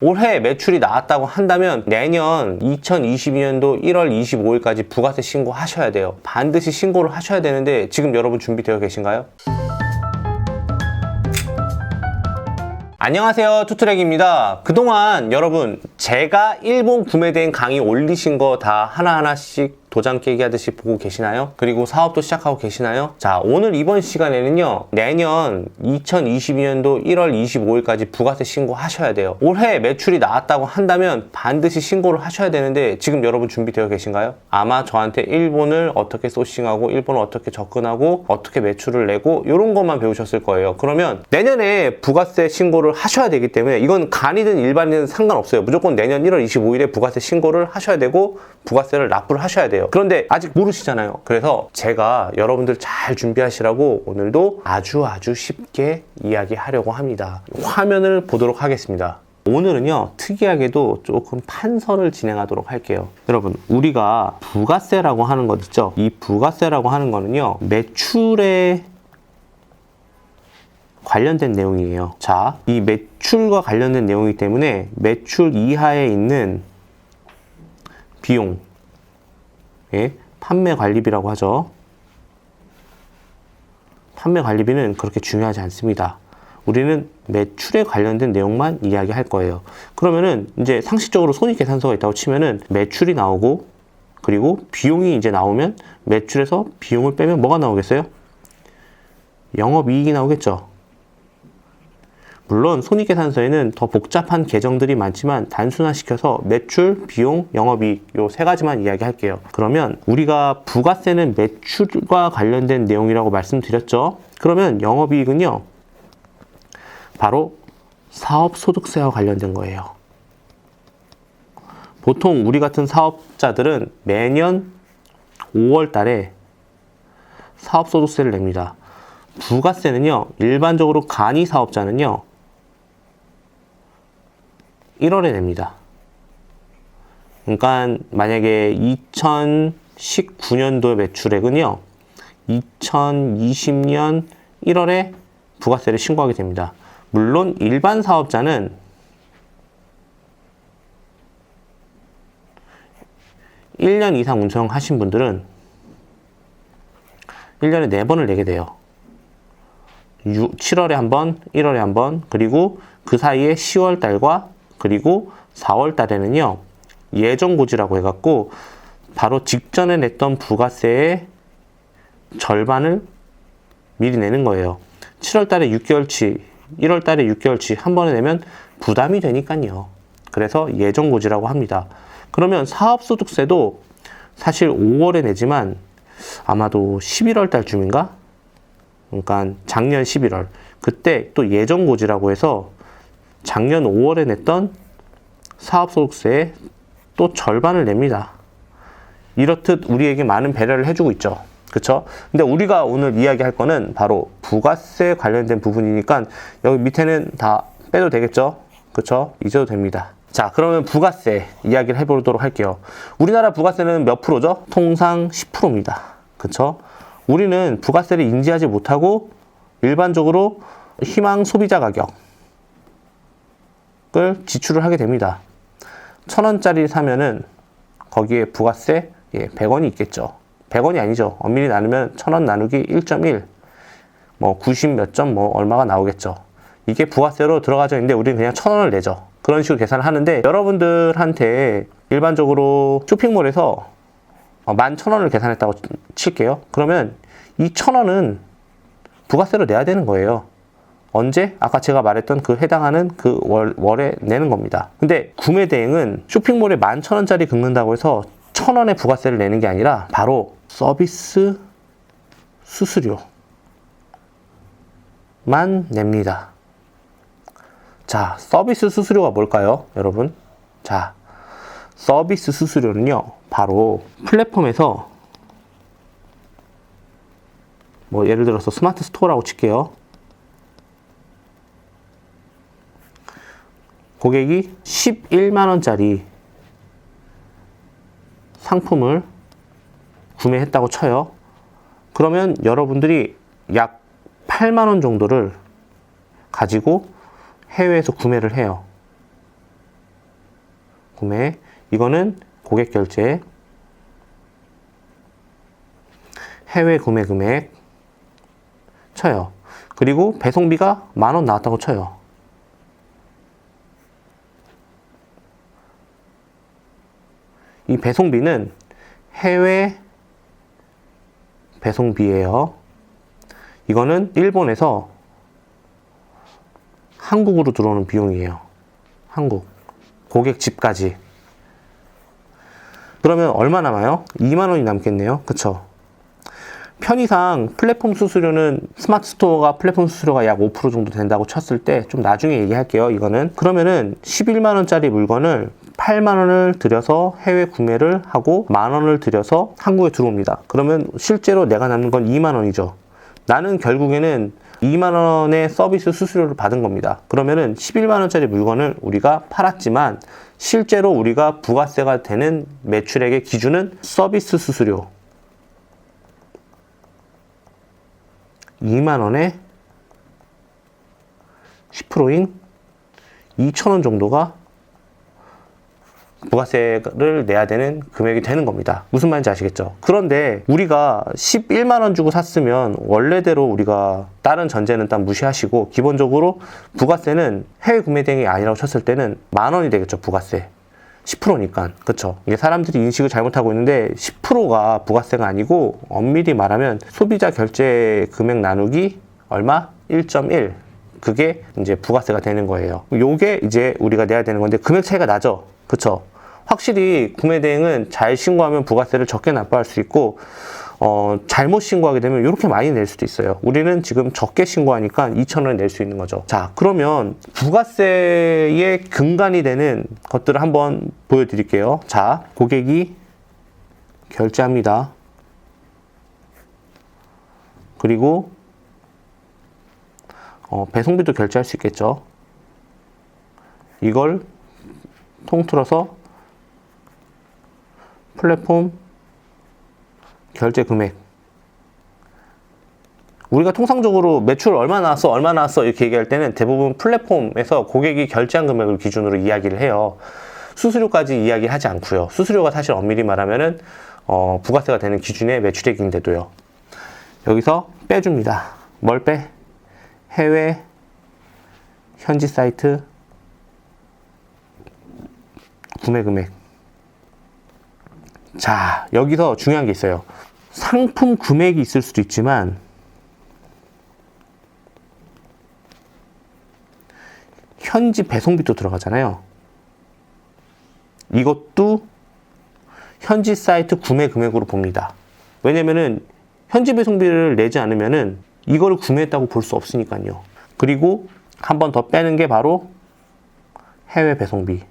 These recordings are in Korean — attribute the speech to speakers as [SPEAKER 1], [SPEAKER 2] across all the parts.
[SPEAKER 1] 올해 매출이 나왔다고 한다면 내년 2022년도 1월 25일까지 부가세 신고하셔야 돼요. 반드시 신고를 하셔야 되는데 지금 여러분 준비되어 계신가요? 안녕하세요, 투트랙입니다. 그동안 여러분 제가 일본 구매대행 강의 올리신 거 다 하나하나씩 도장 깨기 하듯이 보고 계시나요? 그리고 사업도 시작하고 계시나요? 자, 오늘 이번 시간에는요, 내년 2022년도 1월 25일까지 부가세 신고하셔야 돼요. 올해 매출이 나왔다고 한다면 반드시 신고를 하셔야 되는데 지금 여러분 준비되어 계신가요? 아마 저한테 일본을 어떻게 소싱하고 일본을 어떻게 접근하고 어떻게 매출을 내고 이런 것만 배우셨을 거예요. 그러면 내년에 부가세 신고를 하셔야 되기 때문에 이건 간이든 일반이든 상관없어요. 무조건 내년 1월 25일에 부가세 신고를 하셔야 되고 부가세를 납부를 하셔야 돼요. 그런데 아직 모르시잖아요. 그래서 제가 여러분들 잘 준비하시라고 오늘도 아주 쉽게 이야기하려고 합니다. 화면을 보도록 하겠습니다. 오늘은요, 특이하게도 조금 판서를 진행하도록 할게요. 여러분, 우리가 부가세라고 하는 것 있죠? 이 부가세라고 하는 거는요, 매출에 관련된 내용이에요. 자, 이 매출과 관련된 내용이기 때문에 매출 이하에 있는 비용, 예, 판매 관리비라고 하죠. 판매 관리비는 그렇게 중요하지 않습니다. 우리는 매출에 관련된 내용만 이야기할 거예요. 그러면은 이제 상식적으로 손익계산서가 있다고 치면은 매출이 나오고 그리고 비용이 이제 나오면 매출에서 비용을 빼면 뭐가 나오겠어요? 영업이익이 나오겠죠. 물론 손익계산서에는 더 복잡한 계정들이 많지만 단순화시켜서 매출, 비용, 영업이익 요 세 가지만 이야기할게요. 그러면 우리가 부가세는 매출과 관련된 내용이라고 말씀드렸죠. 그러면 영업이익은요, 바로 사업소득세와 관련된 거예요. 보통 우리 같은 사업자들은 매년 5월 달에 사업소득세를 냅니다. 부가세는요, 일반적으로 간이 사업자는요 1월에 냅니다. 그러니까 만약에 2019년도 매출액은요 2020년 1월에 부가세를 신고하게 됩니다. 물론 일반 사업자는 1년 이상 운영하신 분들은 1년에 4번을 내게 돼요. 7월에 한 번, 1월에 한 번, 그리고 그 사이에 10월 달과 그리고 4월 달에는요, 예정고지라고 해갖고 바로 직전에 냈던 부가세의 절반을 미리 내는 거예요. 7월 달에 6개월치, 1월 달에 6개월치 한 번에 내면 부담이 되니까요. 그래서 예정고지라고 합니다. 그러면 사업소득세도 사실 5월에 내지만 아마도 11월 달쯤인가? 그러니까 작년 11월. 그때 또 예정고지라고 해서 작년 5월에 냈던 사업소득세의 또 절반을 냅니다. 이렇듯 우리에게 많은 배려를 해주고 있죠. 그쵸? 근데 우리가 오늘 이야기할 거는 바로 부가세 관련된 부분이니까 여기 밑에는 다 빼도 되겠죠? 그쵸? 잊어도 됩니다. 자, 그러면 부가세 이야기를 해보도록 할게요. 우리나라 부가세는 몇 프로죠? 통상 10%입니다. 그쵸? 우리는 부가세를 인지하지 못하고 일반적으로 희망 소비자 가격을 지출을 하게 됩니다. 1,000원짜리 사면은 거기에 부가세 100원이 있겠죠. 100원이 아니죠. 엄밀히 나누면 1,000원 나누기 1.1 뭐 90 몇 점 뭐 얼마가 나오겠죠. 이게 부가세로 들어가져 있는데 우리는 그냥 1,000원을 내죠. 그런 식으로 계산을 하는데 여러분들한테 일반적으로 쇼핑몰에서 11,000원을 계산했다고 칠게요. 그러면 이 1,000원은 부가세로 내야 되는 거예요. 언제? 아까 제가 말했던 그 해당하는 그 월에 내는 겁니다. 근데 구매대행은 쇼핑몰에 11,000원짜리 긁는다고 해서 1,000원의 부가세를 내는 게 아니라 바로 서비스 수수료만 냅니다. 자, 서비스 수수료가 뭘까요, 여러분? 자, 서비스 수수료는요, 바로 플랫폼에서 뭐 예를 들어서 스마트 스토어라고 칠게요. 고객이 11만원짜리 상품을 구매했다고 쳐요. 그러면 여러분들이 약 8만원 정도를 가지고 해외에서 구매를 해요. 구매. 이거는 고객 결제. 해외 구매 금액 쳐요. 그리고 배송비가 10,000원 나왔다고 쳐요. 이 배송비는 해외 배송비예요. 이거는 일본에서 한국으로 들어오는 비용이에요. 한국. 고객 집까지. 그러면 얼마 남아요? 20,000원이 남겠네요. 그쵸? 편의상 플랫폼 수수료는 스마트 스토어가 플랫폼 수수료가 약 5% 정도 된다고 쳤을 때 좀 나중에 얘기할게요. 이거는 그러면은 11만원짜리 물건을 8만원을 들여서 해외 구매를 하고 만원을 들여서 한국에 들어옵니다. 그러면 실제로 내가 남는 건 2만원이죠. 나는 결국에는 2만원의 서비스 수수료를 받은 겁니다. 그러면은 11만원짜리 물건을 우리가 팔았지만 실제로 우리가 부가세가 되는 매출액의 기준은 서비스 수수료 2만원에 10%인 2,000원 정도가 부가세를 내야 되는 금액이 되는 겁니다. 무슨 말인지 아시겠죠? 그런데 우리가 11만원 주고 샀으면 원래대로 우리가 다른 전제는 딱 무시하시고 기본적으로 부가세는 해외 구매 대행이 아니라고 쳤을 때는 10,000원이 되겠죠. 부가세 10%니까. 그쵸? 이게 사람들이 인식을 잘못하고 있는데 10%가 부가세가 아니고 엄밀히 말하면 소비자 결제 금액 나누기 얼마? 1.1. 그게 이제 부가세가 되는 거예요. 요게 이제 우리가 내야 되는 건데 금액 차이가 나죠? 그쵸? 확실히 구매 대행은 잘 신고하면 부가세를 적게 납부할 수 있고 잘못 신고하게 되면 이렇게 많이 낼 수도 있어요. 우리는 지금 적게 신고하니까 2,000원 낼 수 있는 거죠. 자, 그러면 부가세의 근간이 되는 것들을 한번 보여드릴게요. 자, 고객이 결제합니다. 그리고 배송비도 결제할 수 있겠죠. 이걸 통틀어서 플랫폼 결제 금액. 우리가 통상적으로 매출 얼마 나왔어 이렇게 얘기할 때는 대부분 플랫폼에서 고객이 결제한 금액을 기준으로 이야기를 해요. 수수료까지 이야기하지 않고요. 수수료가 사실 엄밀히 말하면은 부가세가 되는 기준의 매출액인데도요. 여기서 빼줍니다. 뭘 빼? 해외 현지 사이트 구매 금액. 자, 여기서 중요한 게 있어요. 상품 금액이 있을 수도 있지만 현지 배송비도 들어가잖아요. 이것도 현지 사이트 구매 금액으로 봅니다. 왜냐면은 현지 배송비를 내지 않으면은 이거를 구매했다고 볼 수 없으니까요. 그리고 한 번 더 빼는 게 바로 해외 배송비.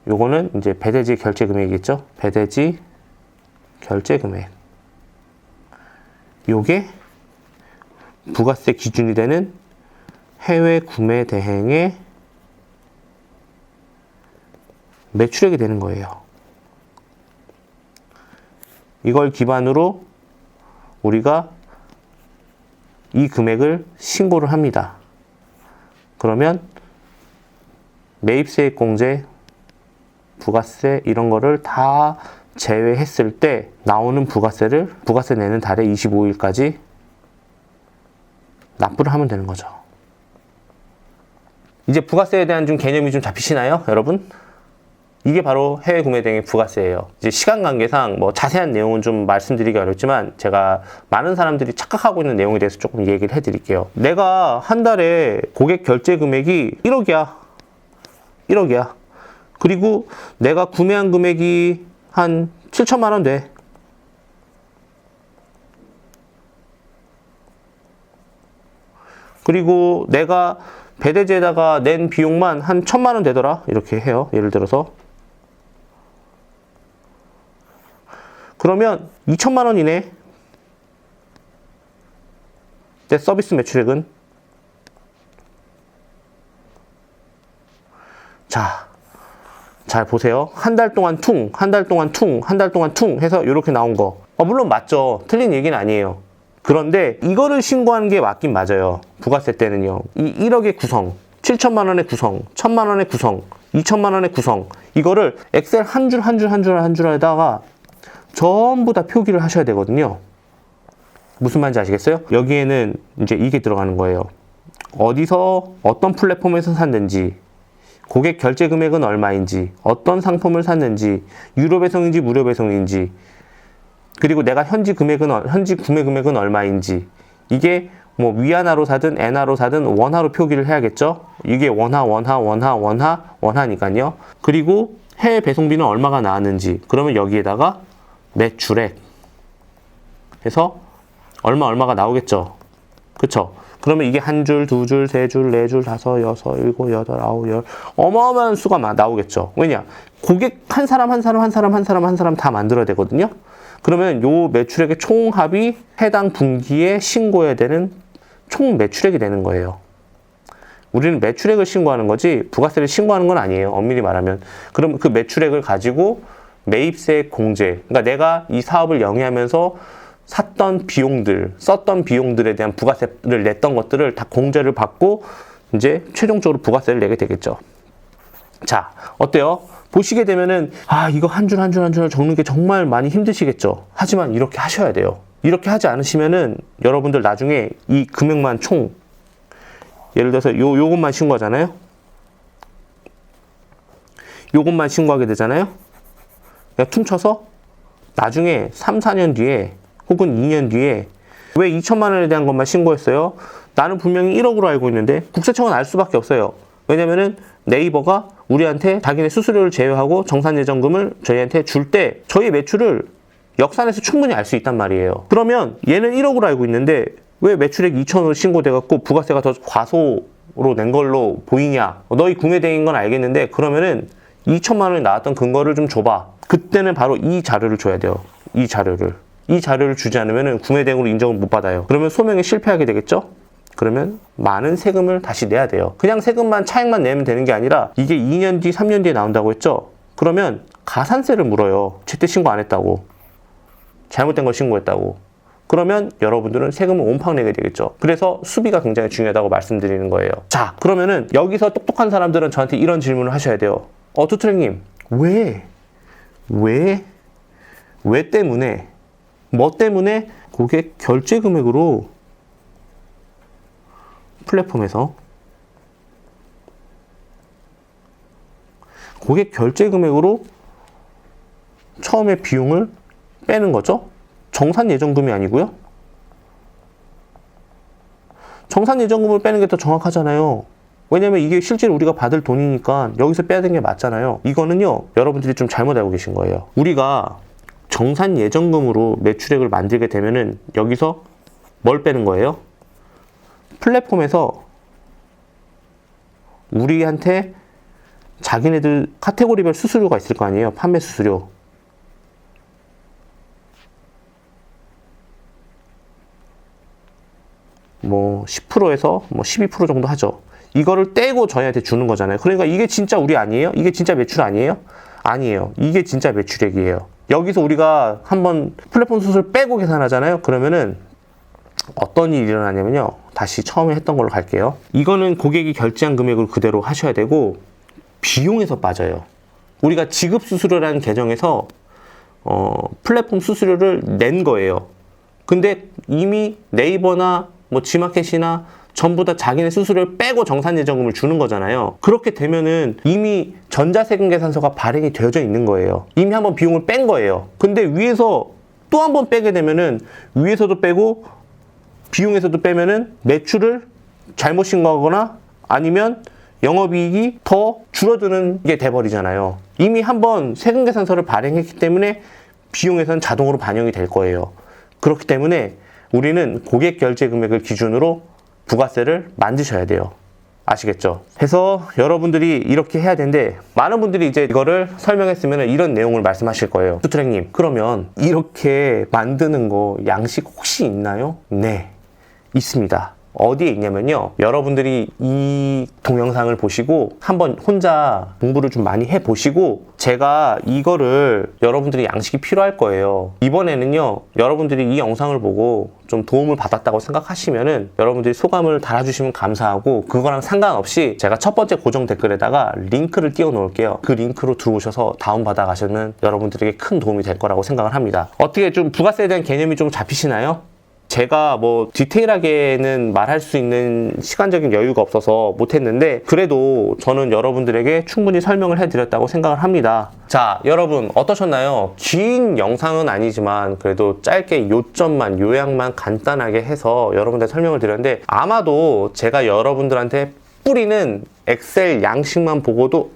[SPEAKER 1] 요거는 이제 배대지 결제 금액이겠죠? 배대지 결제 금액. 요게 부가세 기준이 되는 해외 구매 대행의 매출액이 되는 거예요. 이걸 기반으로 우리가 이 금액을 신고를 합니다. 그러면 매입세액 공제, 부가세 이런 거를 다 제외했을 때 나오는 부가세를 부가세 내는 달의 25일까지 납부를 하면 되는 거죠. 이제 부가세에 대한 좀 개념이 좀 잡히시나요, 여러분? 이게 바로 해외 구매 대행의 부가세예요. 이제 시간 관계상 뭐 자세한 내용은 좀 말씀드리기 어렵지만 제가 많은 사람들이 착각하고 있는 내용에 대해서 조금 얘기를 해드릴게요. 내가 한 달에 고객 결제 금액이 1억이야. 1억이야. 그리고 내가 구매한 금액이 한 7천만 원 돼. 그리고 내가 배대지에다가 낸 비용만 한 1,000만 원 되더라. 이렇게 해요. 예를 들어서. 그러면 2,000만 원이네. 내 서비스 매출액은. 자, 잘 보세요. 한 달 동안 퉁, 한 달 동안 퉁, 한 달 동안 퉁 해서 이렇게 나온 거. 물론 맞죠. 틀린 얘기는 아니에요. 그런데 이거를 신고하는 게 맞긴 맞아요. 부가세 때는요. 이 1억의 구성, 7천만 원의 구성, 1천만 원의 구성, 2천만 원의 구성, 이거를 엑셀 한 줄 한 줄 한 줄 한 줄에다가 전부 다 표기를 하셔야 되거든요. 무슨 말인지 아시겠어요? 여기에는 이제 이게 들어가는 거예요. 어디서 어떤 플랫폼에서 샀는지, 고객 결제 금액은 얼마인지, 어떤 상품을 샀는지, 유료 배송인지 무료 배송인지, 그리고 내가 현지 구매 금액은 얼마인지, 이게 뭐 위안화로 사든 엔화로 사든 원화로 표기를 해야겠죠. 이게 원화니까요. 그리고 해외 배송비는 얼마가 나왔는지, 그러면 여기에다가 매출액 해서 얼마가 나오겠죠. 그쵸? 그러면 이게 한 줄, 두 줄, 세 줄, 네 줄, 다섯, 여섯, 일곱, 여덟, 아홉, 열, 어마어마한 수가 나오겠죠. 왜냐? 고객 한 사람 다 만들어야 되거든요. 그러면 요 매출액의 총합이 해당 분기에 신고해야 되는 총 매출액이 되는 거예요. 우리는 매출액을 신고하는 거지 부가세를 신고하는 건 아니에요. 엄밀히 말하면. 그럼 그 매출액을 가지고 매입세 공제, 그러니까 내가 이 사업을 영위하면서 샀던 비용들, 썼던 비용들에 대한 부가세를 냈던 것들을 다 공제를 받고 이제 최종적으로 부가세를 내게 되겠죠. 자, 어때요? 보시게 되면은 이거 한 줄 한 줄 한 줄 적는 게 정말 많이 힘드시겠죠. 하지만 이렇게 하셔야 돼요. 이렇게 하지 않으시면은 여러분들 나중에 이 금액만 총 예를 들어서 요것만 신고하잖아요. 요것만 신고하게 되잖아요. 그냥 퉁쳐서 나중에 3, 4년 뒤에 혹은 2년 뒤에 왜 2천만 원에 대한 것만 신고했어요? 나는 분명히 1억으로 알고 있는데 국세청은 알 수밖에 없어요. 왜냐면은 네이버가 우리한테 자기네 수수료를 제외하고 정산예정금을 저희한테 줄 때 저희 매출을 역산해서 충분히 알 수 있단 말이에요. 그러면 얘는 1억으로 알고 있는데 왜 매출액 2천으로 신고돼갖고 부가세가 더 과소로 낸 걸로 보이냐? 너희 구매대행인 건 알겠는데 그러면은 2천만 원이 나왔던 근거를 좀 줘봐. 그때는 바로 이 자료를 줘야 돼요. 이 자료를 주지 않으면 구매대행으로 인정을 못 받아요. 그러면 소명에 실패하게 되겠죠? 그러면 많은 세금을 다시 내야 돼요. 그냥 세금만 차액만 내면 되는 게 아니라 이게 2년 뒤, 3년 뒤에 나온다고 했죠? 그러면 가산세를 물어요. 제때 신고 안 했다고. 잘못된 걸 신고했다고. 그러면 여러분들은 세금을 온팡 내게 되겠죠. 그래서 수비가 굉장히 중요하다고 말씀드리는 거예요. 자, 그러면은 여기서 똑똑한 사람들은 저한테 이런 질문을 하셔야 돼요. 투트랙님, 왜 때문에, 뭐 때문에 고객 결제 금액으로 플랫폼에서 고객 결제 금액으로 처음에 비용을 빼는 거죠? 정산 예정금이 아니고요. 정산 예정금을 빼는 게 더 정확하잖아요. 왜냐면 이게 실제로 우리가 받을 돈이니까 여기서 빼야 되는 게 맞잖아요. 이거는요, 여러분들이 좀 잘못 알고 계신 거예요. 우리가 정산 예정금으로 매출액을 만들게 되면은 여기서 뭘 빼는 거예요? 플랫폼에서 우리한테 자기네들 카테고리별 수수료가 있을 거 아니에요. 판매 수수료. 뭐 10%에서 뭐 12% 정도 하죠. 이거를 떼고 저희한테 주는 거잖아요. 그러니까 이게 진짜 우리 아니에요? 이게 진짜 매출 아니에요? 아니에요. 이게 진짜 매출액이에요. 여기서 우리가 한번 플랫폼 수수료 빼고 계산하잖아요. 그러면은 어떤 일이 일어나냐면요. 다시 처음에 했던 걸로 갈게요. 이거는 고객이 결제한 금액을 그대로 하셔야 되고 비용에서 빠져요. 우리가 지급 수수료라는 계정에서 플랫폼 수수료를 낸 거예요. 근데 이미 네이버나 뭐 지마켓이나 전부 다 자기네 수수료를 빼고 정산예정금을 주는 거잖아요. 그렇게 되면은 이미 전자세금 계산서가 발행이 되어져 있는 거예요. 이미 한번 비용을 뺀 거예요. 근데 위에서 또 한 번 빼게 되면은 위에서도 빼고 비용에서도 빼면은 매출을 잘못 신고하거나 아니면 영업이익이 더 줄어드는 게 돼버리잖아요. 이미 한번 세금 계산서를 발행했기 때문에 비용에서는 자동으로 반영이 될 거예요. 그렇기 때문에 우리는 고객 결제 금액을 기준으로 부가세를 만드셔야 돼요. 아시겠죠? 해서 여러분들이 이렇게 해야 되는데 많은 분들이 이제 이거를 설명했으면 이런 내용을 말씀하실 거예요. 투트랙님, 그러면 이렇게 만드는 거 양식 혹시 있나요? 네, 있습니다. 어디에 있냐면요. 여러분들이 이 동영상 영상을 보시고 한번 혼자 공부를 좀 많이 해보시고, 제가 이거를 여러분들이 양식이 필요할 거예요. 이번에는요, 여러분들이 이 영상을 보고 좀 도움을 받았다고 생각하시면은 여러분들이 소감을 달아주시면 감사하고, 그거랑 상관없이 제가 첫 번째 고정 댓글에다가 링크를 띄워 놓을게요. 그 링크로 들어오셔서 다운받아 가시면 여러분들에게 큰 도움이 될 거라고 생각을 합니다. 어떻게 좀 부가세에 대한 개념이 좀 잡히시나요? 제가 뭐 디테일하게는 말할 수 있는 시간적인 여유가 없어서 못했는데, 그래도 저는 여러분들에게 충분히 설명을 해드렸다고 생각을 합니다. 자, 여러분 어떠셨나요? 긴 영상은 아니지만 그래도 짧게 요점만, 요약만 간단하게 해서 여러분들 설명을 드렸는데, 아마도 제가 여러분들한테 뿌리는 엑셀 양식만 보고도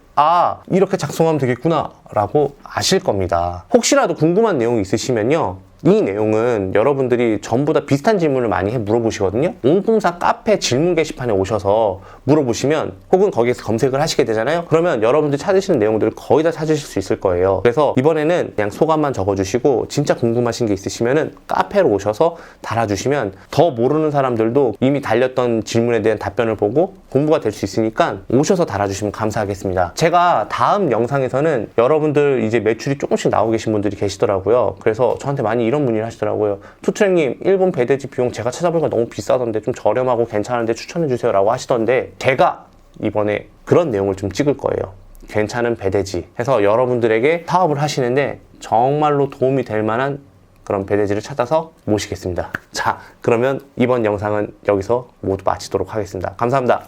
[SPEAKER 1] 이렇게 작성하면 되겠구나 라고 아실 겁니다. 혹시라도 궁금한 내용이 있으시면요, 이 내용은 여러분들이 전부 다 비슷한 질문을 많이 물어보시거든요. 옹꿈사 카페 질문 게시판에 오셔서 물어보시면, 혹은 거기에서 검색을 하시게 되잖아요. 그러면 여러분들이 찾으시는 내용들을 거의 다 찾으실 수 있을 거예요. 그래서 이번에는 그냥 소감만 적어주시고, 진짜 궁금하신 게 있으시면은 카페로 오셔서 달아주시면 더 모르는 사람들도 이미 달렸던 질문에 대한 답변을 보고 공부가 될 수 있으니까 오셔서 달아주시면 감사하겠습니다. 제가 다음 영상에서는 여러분들 이제 매출이 조금씩 나오고 계신 분들이 계시더라고요. 그래서 저한테 많이 이런 문의를 하시더라고요. 투트랙님, 일본 배대지 비용 제가 찾아보니까 너무 비싸던데 좀 저렴하고 괜찮은데 추천해주세요 라고 하시던데, 제가 이번에 그런 내용을 좀 찍을 거예요. 괜찮은 배대지 해서 여러분들에게 사업을 하시는데 정말로 도움이 될 만한 그런 배대지를 찾아서 모시겠습니다. 자, 그러면 이번 영상은 여기서 모두 마치도록 하겠습니다. 감사합니다.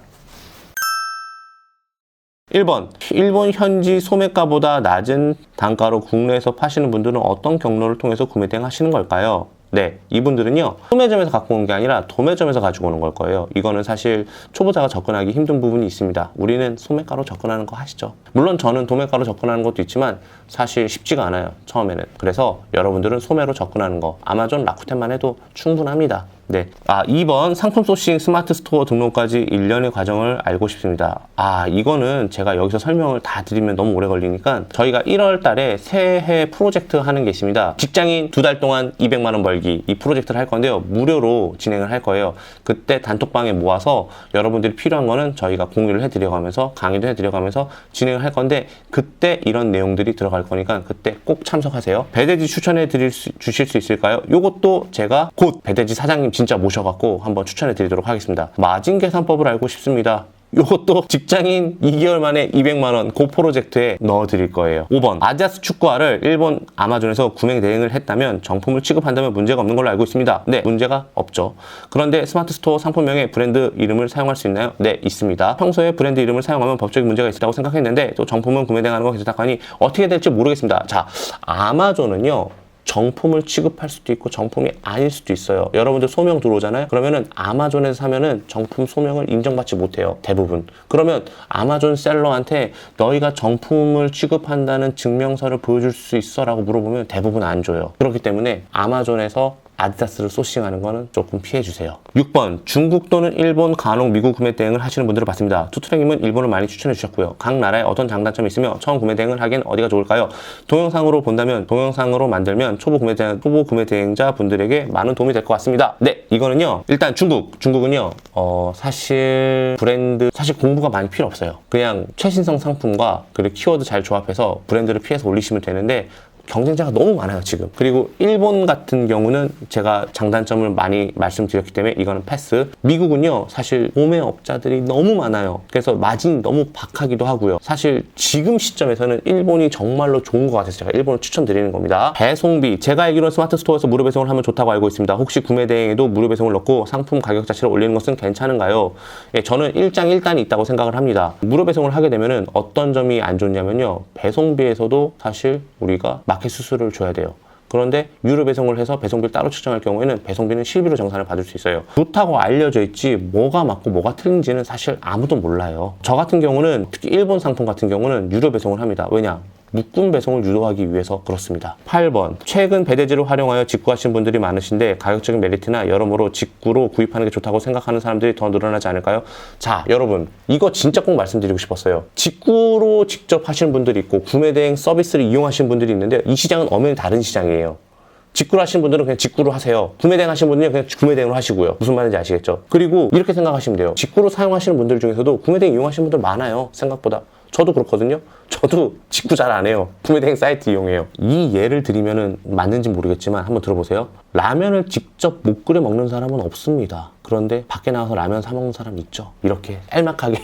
[SPEAKER 1] 1번, 일본 현지 소매가보다 낮은 단가로 국내에서 파시는 분들은 어떤 경로를 통해서 구매 대행하시는 걸까요? 네, 이분들은요, 소매점에서 갖고 오는 게 아니라 도매점에서 가지고 오는 걸 거예요. 이거는 사실 초보자가 접근하기 힘든 부분이 있습니다. 우리는 소매가로 접근하는 거 아시죠? 물론 저는 도매가로 접근하는 것도 있지만 사실 쉽지가 않아요, 처음에는. 그래서 여러분들은 소매로 접근하는 거, 아마존, 라쿠텐만 해도 충분합니다. 네. 2번, 상품 소싱 스마트 스토어 등록까지 1년의 과정을 알고 싶습니다. 이거는 제가 여기서 설명을 다 드리면 너무 오래 걸리니까, 저희가 1월 달에 새해 프로젝트 하는 게 있습니다. 직장인 2달 동안 200만 원 벌기, 이 프로젝트를 할 건데요, 무료로 진행을 할 거예요. 그때 단톡방에 모아서 여러분들이 필요한 거는 저희가 공유를 해드려가면서, 강의도 해드려가면서 진행을 할 건데, 그때 이런 내용들이 들어갈 거니까 그때 꼭 참석하세요. 배대지 추천해 주실 수 있을까요? 요것도 제가 곧 배대지 사장님 진짜 모셔갖고 한번 추천해 드리도록 하겠습니다. 마진 계산법을 알고 싶습니다. 이것도 직장인 2개월 만에 200만 원 그 프로젝트에 넣어 드릴 거예요. 5번, 아디다스 축구화를 일본 아마존에서 구매 대행을 했다면 정품을 취급한다면 문제가 없는 걸로 알고 있습니다. 네, 문제가 없죠. 그런데 스마트 스토어 상품명에 브랜드 이름을 사용할 수 있나요? 네, 있습니다. 평소에 브랜드 이름을 사용하면 법적인 문제가 있다고 생각했는데, 또 정품은 구매 대행하는 거 괜찮다고 하니 어떻게 될지 모르겠습니다. 자, 아마존은요, 정품을 취급할 수도 있고 정품이 아닐 수도 있어요. 여러분들 소명 들어오잖아요. 그러면은 아마존에서 사면은 정품 소명을 인정받지 못해요, 대부분. 그러면 아마존 셀러한테 너희가 정품을 취급한다는 증명서를 보여줄 수 있어? 라고 물어보면 대부분 안 줘요. 그렇기 때문에 아마존에서 아디다스를 소싱하는 거는 조금 피해주세요. 6번, 중국 또는 일본, 간혹 미국 구매 대행을 하시는 분들을 봤습니다. 투트랙님은 일본을 많이 추천해 주셨고요. 각 나라에 어떤 장단점이 있으며 처음 구매 대행을 하기엔 어디가 좋을까요? 동영상으로 본다면, 동영상으로 만들면 초보 구매 대행자 분들에게 많은 도움이 될 것 같습니다. 네, 이거는요, 일단 중국은요, 사실 브랜드, 사실 공부가 많이 필요 없어요. 그냥 최신성 상품과 그리고 키워드 잘 조합해서 브랜드를 피해서 올리시면 되는데, 경쟁자가 너무 많아요, 지금. 그리고 일본 같은 경우는 제가 장단점을 많이 말씀드렸기 때문에 이거는 패스. 미국은요, 사실 도매업자들이 너무 많아요. 그래서 마진이 너무 박하기도 하고요. 사실 지금 시점에서는 일본이 정말로 좋은 것 같아서 제가 일본을 추천드리는 겁니다. 배송비, 제가 알기로는 스마트 스토어에서 무료 배송을 하면 좋다고 알고 있습니다. 혹시 구매 대행에도 무료 배송을 넣고 상품 가격 자체를 올리는 것은 괜찮은가요? 예, 저는 일장일단이 있다고 생각을 합니다. 무료 배송을 하게 되면은 어떤 점이 안 좋냐면요, 배송비에서도 사실 우리가 마켓 수수료를 줘야 돼요. 그런데 유료 배송을 해서 배송비를 따로 측정할 경우에는 배송비는 실비로 정산을 받을 수 있어요. 좋다고 알려져 있지 뭐가 맞고 뭐가 틀린지는 사실 아무도 몰라요. 저 같은 경우는, 특히 일본 상품 같은 경우는 유료 배송을 합니다. 왜냐? 묶음 배송을 유도하기 위해서 그렇습니다. 8번, 최근 배대지를 활용하여 직구하시는 분들이 많으신데 가격적인 메리트나 여러모로 직구로 구입하는 게 좋다고 생각하는 사람들이 더 늘어나지 않을까요? 자, 여러분, 이거 진짜 꼭 말씀드리고 싶었어요. 직구로 직접 하시는 분들이 있고 구매 대행 서비스를 이용하시는 분들이 있는데, 이 시장은 엄연히 다른 시장이에요. 직구로 하시는 분들은 그냥 직구로 하세요. 구매대행 하시는 분들은 그냥 구매대행으로 하시고요. 무슨 말인지 아시겠죠? 그리고 이렇게 생각하시면 돼요. 직구로 사용하시는 분들 중에서도 구매대행 이용하시는 분들 많아요. 생각보다. 저도 그렇거든요. 저도 직구 잘 안 해요. 구매대행 사이트 이용해요. 이 예를 드리면은 맞는지 모르겠지만 한번 들어보세요. 라면을 직접 못 끓여 먹는 사람은 없습니다. 그런데 밖에 나가서 라면 사 먹는 사람 있죠. 이렇게 짤막하게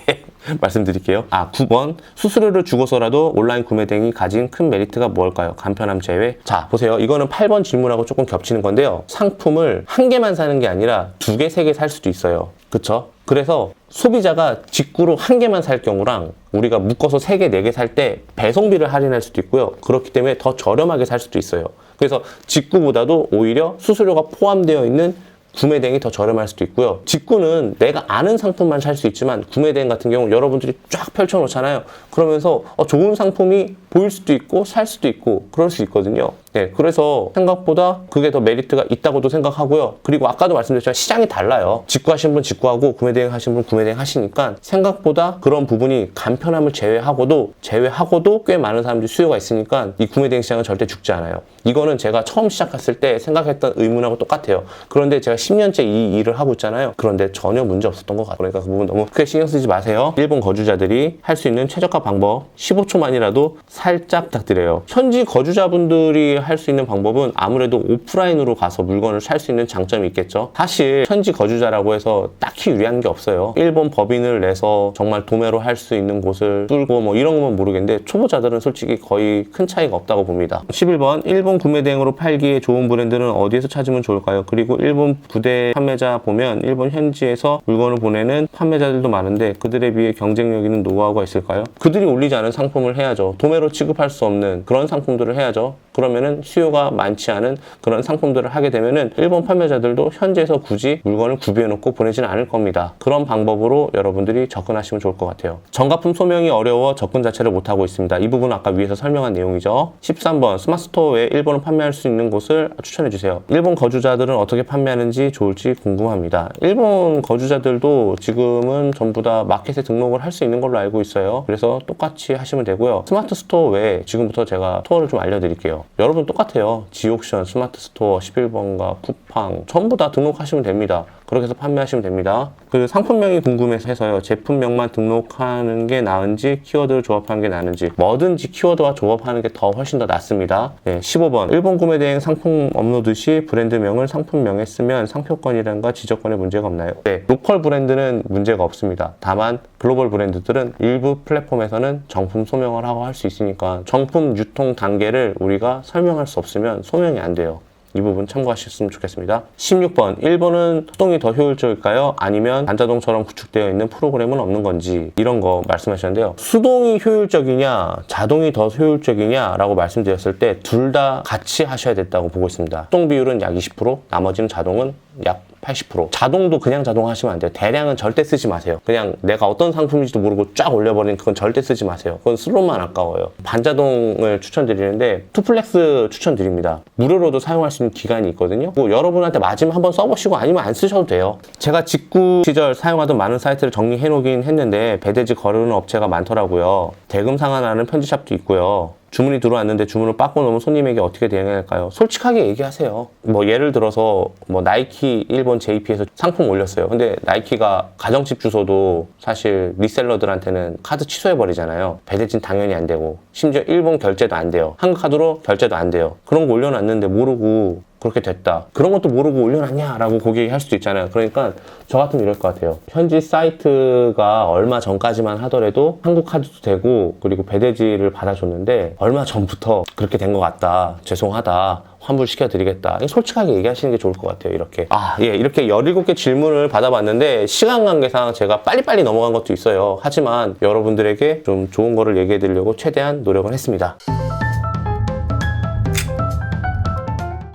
[SPEAKER 1] 말씀드릴게요. 9번 수수료를 주고서라도 온라인 구매대행이 가진 큰 메리트가 뭘까요? 간편함 제외. 자, 보세요. 이거는 8번 질문하고 조금 겹치는 건데요. 상품을 한 개만 사는 게 아니라 2개, 3개 살 수도 있어요. 그쵸? 그래서 소비자가 직구로 한 개만 살 경우랑 우리가 묶어서 3개, 4개 살 때 배송비를 할인할 수도 있고요. 그렇기 때문에 더 저렴하게 살 수도 있어요. 그래서 직구보다도 오히려 수수료가 포함되어 있는 구매대행이 더 저렴할 수도 있고요. 직구는 내가 아는 상품만 살 수 있지만 구매대행 같은 경우 여러분들이 쫙 펼쳐놓잖아요. 그러면서 좋은 상품이 보일 수도 있고 살 수도 있고 그럴 수 있거든요. 네, 그래서 생각보다 그게 더 메리트가 있다고도 생각하고요. 그리고 아까도 말씀드렸지만 시장이 달라요. 직구하신 분 직구하고 구매대행 하신 분 구매대행 하시니까 생각보다 그런 부분이 간편함을 제외하고도 꽤 많은 사람들이 수요가 있으니까 이 구매대행 시장은 절대 죽지 않아요. 이거는 제가 처음 시작했을 때 생각했던 의문하고 똑같아요. 그런데 제가 10년째 이 일을 하고 있잖아요. 그런데 전혀 문제 없었던 것 같아요. 그러니까 그 부분 너무 크게 신경 쓰지 마세요. 일본 거주자들이 할 수 있는 최적화 방법 15초만이라도 살짝 부탁드려요. 현지 거주자분들이 할 수 있는 방법은 아무래도 오프라인으로 가서 물건을 살 수 있는 장점이 있겠죠. 사실 현지 거주자라고 해서 딱히 유리한 게 없어요. 일본 법인을 내서 정말 도매로 할 수 있는 곳을 뚫고 뭐 이런 거면 모르겠는데 초보자들은 솔직히 거의 큰 차이가 없다고 봅니다. 11번 일본 구매대행으로 팔기에 좋은 브랜드는 어디에서 찾으면 좋을까요? 그리고 일본 부대 판매자 보면 일본 현지에서 물건을 보내는 판매자들도 많은데 그들에 비해 경쟁력 있는 노하우가 있을까요? 그들이 올리지 않은 상품을 해야죠. 도매로 취급할 수 없는 그런 상품들을 해야죠. 그러면은 수요가 많지 않은 그런 상품들을 하게 되면은 일본 판매자들도 현지에서 굳이 물건을 구비해 놓고 보내지는 않을 겁니다. 그런 방법으로 여러분들이 접근하시면 좋을 것 같아요. 정가품 소명이 어려워 접근 자체를 못하고 있습니다. 이 부분은 아까 위에서 설명한 내용이죠. 13번 스마트 스토어 외에 일본을 판매할 수 있는 곳을 추천해 주세요. 일본 거주자들은 어떻게 판매하는지 좋을지 궁금합니다. 일본 거주자들도 지금은 전부 다 마켓에 등록을 할 수 있는 걸로 알고 있어요. 그래서 똑같이 하시면 되고요. 스마트 스토어 외에 지금부터 제가 스토어를 좀 알려드릴게요. 여러분 똑같아요. 지옥션, 스마트 스토어, 11번가, 쿠팡 전부 다 등록하시면 됩니다. 그렇게 해서 판매하시면 됩니다. 그 상품명이 궁금해서요. 제품명만 등록하는 게 나은지 키워드를 조합하는 게 나은지 뭐든지 키워드와 조합하는 게 더 훨씬 더 낫습니다. 네, 15번 일본 구매대행 상품 업로드 시 브랜드명을 상품명에 쓰면 상표권이란가 지적권에 문제가 없나요? 네, 로컬 브랜드는 문제가 없습니다. 다만 글로벌 브랜드들은 일부 플랫폼에서는 정품 소명을 하고 할 수 있으니까 정품 유통 단계를 우리가 설명할 수 없으면 소명이 안 돼요. 이 부분 참고하셨으면 좋겠습니다. 16번 일본은 수동이 더 효율적일까요? 아니면 반자동처럼 구축되어 있는 프로그램은 없는 건지 이런 거 말씀하셨는데요. 수동이 효율적이냐 자동이 더 효율적이냐 라고 말씀드렸을 때 둘 다 같이 하셔야 된다고 보고 있습니다. 수동 비율은 약 20%, 나머지는 자동은 약 80%. 자동도 그냥 자동 하시면 안 돼요. 대량은 절대 쓰지 마세요. 그냥 내가 어떤 상품인지도 모르고 쫙 올려버리는 그건 절대 쓰지 마세요. 그건 슬롯만 아까워요. 반자동을 추천드리는데 투플렉스 추천드립니다. 무료로도 사용할 수 있는 기간이 있거든요. 뭐 여러분한테 맞으면 한번 써보시고 아니면 안 쓰셔도 돼요. 제가 직구 시절 사용하던 많은 사이트를 정리해 놓긴 했는데 배대지 거르는 업체가 많더라고요. 대금 상환하는 편지샵도 있고요. 주문이 들어왔는데 주문을 받고 넘은 손님에게 어떻게 대응해야 할까요? 솔직하게 얘기하세요. 뭐 예를 들어서 뭐 나이키 일본 JP에서 상품 올렸어요. 근데 나이키가 가정집 주소도 사실 리셀러들한테는 카드 취소해버리잖아요. 배대진 당연히 안 되고 심지어 일본 결제도 안 돼요. 한국 카드로 결제도 안 돼요. 그런 거 올려놨는데 모르고 그렇게 됐다. 그런 것도 모르고 올려놨냐라고 고객이 할 수도 있잖아요. 그러니까 저 같으면 이럴 것 같아요. 현지 사이트가 얼마 전까지만 하더라도 한국 카드도 되고 그리고 배대지를 받아줬는데 얼마 전부터 그렇게 된 것 같다. 죄송하다. 환불시켜드리겠다. 솔직하게 얘기하시는 게 좋을 것 같아요. 이렇게. 이렇게 17개 질문을 받아봤는데 시간 관계상 제가 빨리빨리 넘어간 것도 있어요. 하지만 여러분들에게 좀 좋은 거를 얘기해드리려고 최대한 노력을 했습니다.